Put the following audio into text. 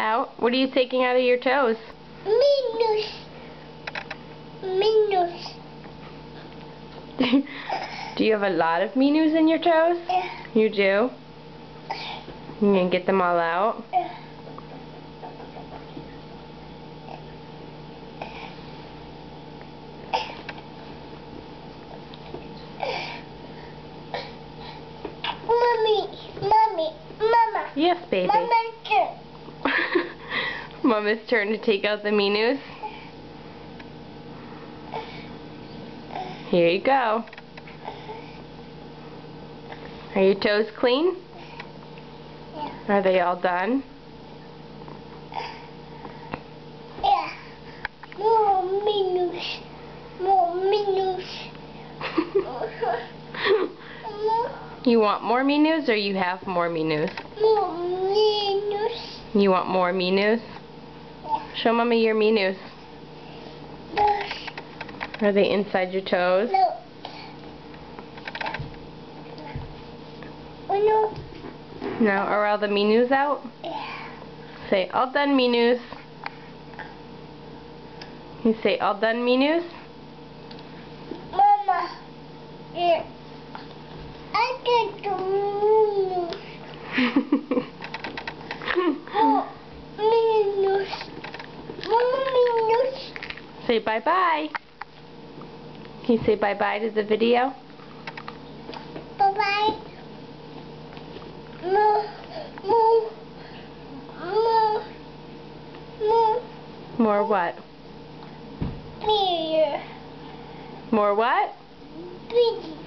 Out? What are you taking out of your toes? Minus. Minus. Do you have a lot of minus in your toes? Yeah. You do? You gonna get them all out? Yeah. Mommy, Mama. Yes, baby. Mama's turn. Mama's turn to take out the minus. Here you go. Are your toes clean? Yeah. Are they all done? Yeah. More minus. More minus. You want more minus or you have more minus? More minus. You want more minus? Yeah. Show Mommy your minus. Are they inside your toes? No. Oh no. No. Are all the minus out? Yeah. Say, all done minus. You say, all done minus? Mama. Yeah. I get the minus. More minus. More minus. Say bye-bye. Can you say bye-bye to the video? Bye-bye. More. More. More. More. More what? Beer. More what? Beer.